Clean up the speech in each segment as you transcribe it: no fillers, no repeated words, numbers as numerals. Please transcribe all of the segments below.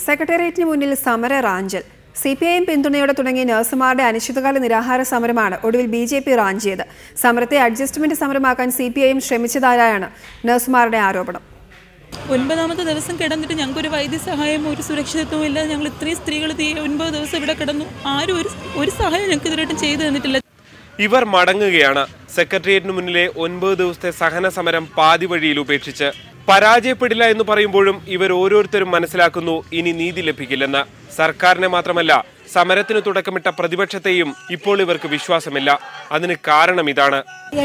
സെക്രട്ടേറിയറ്റിന് മുന്നിൽ സമര റാഞ്ചൽ. CPIM പിന്തുണയോടെ തുടങ്ങിയ നഴ്സുമാരുടെ അനിശ്ചിതകാല നിരാഹാര സമരമാണ് ഒടുവിൽ BJP റാഞ്ചിയത്. സമരത്തെ അഡ്ജസ്റ്റ്മെന്റ് സമരമാക്കാൻ CPIM ശ്രമിച്ചതായാണ് നഴ്സുമാരുടെ ആരോപണം. 9ാമത്തെ ദിവസം കിടന്നിട്ട് ഞങ്ങൾക്കൊരു വൈദ്യസഹായം ഒരു സുരക്ഷിതത്വവും ഇല്ല. ഞങ്ങൾ ഇത്രയും സ്ത്രീകൾ 9 ദിവസം ഇവിടെ കിടന്നു. ആരും ഒരു സഹായം ഞങ്ങൾക്ക് ഇതുവരെയായിട്ടും ചെയ്തു തന്നിട്ടില്ല. ഇവർ മടങ്ങുകയാണ്. സെക്രട്ടേറിയറ്റിന് മുന്നിലെ 9 ദിവസത്തെ സഹന സമരം പാതി വഴിയിൽ ഉപേക്ഷിച്ച്. പരാജയപ്പെടില്ല എന്ന് പറയുമ്പോഴും ഇവർ ഓരോരുത്തരും മനസ്സിലാക്കുന്നു ഇനി നീതി ലഭിക്കില്ലെന്ന്. സർക്കാരിനെ മാത്രമല്ല, സമരത്തിന് തുടക്കമിട്ട പ്രതിപക്ഷത്തെയും ഇപ്പോൾ ഇവർക്ക് വിശ്വാസമില്ല. അതിന് കാരണം ഇതാണ്.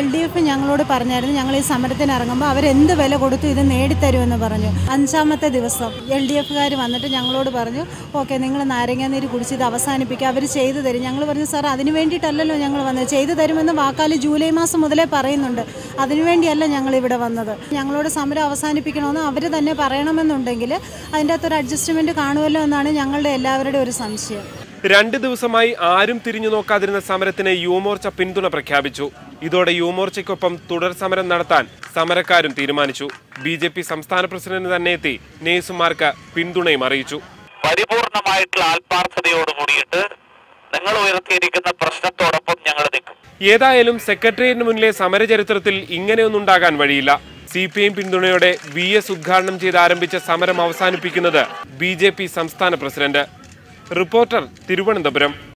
LDF ഞങ്ങളോട് പറഞ്ഞായിരുന്നു, ഞങ്ങൾ ഈ സമരത്തിന് ഇറങ്ങുമ്പോൾ അവരെന്ത് വില കൊടുത്തു ഇത് നേടിത്തരുമെന്ന് പറഞ്ഞു. 5ാമത്തെ ദിവസം LDFകാർ വന്നിട്ട് ഞങ്ങളോട് പറഞ്ഞു, ഓക്കെ നിങ്ങൾ നാരങ്ങാനീര് കുടിച്ച് ഇത് അവസാനിപ്പിക്കുക, അവർ ചെയ്തു തരും. ഞങ്ങൾ പറഞ്ഞു, സാർ അതിന് വേണ്ടിയിട്ടല്ലല്ലോ ഞങ്ങൾ വന്നത്, ചെയ്തു തരുമെന്ന് വാക്കാൽ ജൂലൈ മാസം മുതലേ പറയുന്നുണ്ട്. അതിനുവേണ്ടിയല്ല ഞങ്ങൾ ഇവിടെ വന്നത്. ഞങ്ങളോട് സമരം അവസാനിപ്പിക്കണമെന്ന് അവർ തന്നെ പറയണമെന്നുണ്ടെങ്കിൽ അതിൻ്റെ അകത്തൊരു അഡ്ജസ്റ്റ്മെൻറ്റ് കാണുമല്ലോ എന്നാണ് ഞങ്ങളുടെ എല്ലാവരുടെയും ഒരു സംശയം. 2 ദിവസമായി ആരും തിരിഞ്ഞു നോക്കാതിരുന്ന സമരത്തിന് യുവമോർച്ച പിന്തുണ പ്രഖ്യാപിച്ചു. ഇതോടെ യുവമോർച്ചയ്ക്കൊപ്പം തുടർ സമരം നടത്താൻ സമരക്കാരും തീരുമാനിച്ചു. BJP സംസ്ഥാന പ്രസിഡന്റ് തന്നെ എത്തി നേഴ്സുമാർക്ക് പിന്തുണയും അറിയിച്ചു. പരിപൂർണമായിട്ടുള്ള ആത്മാർത്ഥതയോടുകൂടിയിട്ട് നിങ്ങൾ ഉയർത്തിയിരിക്കുന്ന പ്രശ്നത്തോടൊപ്പം ഞങ്ങൾ നിൽക്കും. ഏതായാലും സെക്രട്ടേറിയറ്റിന് മുന്നിലെ സമരചരിത്രത്തിൽ ഇങ്ങനെയൊന്നുണ്ടാകാൻ വഴിയില്ല. CPIM പിന്തുണയോടെ VS ഉദ്ഘാടനം ചെയ്ത് ആരംഭിച്ച സമരം അവസാനിപ്പിക്കുന്നത് BJP സംസ്ഥാന പ്രസിഡന്റ്. റിപ്പോർട്ടർ, തിരുവനന്തപുരം.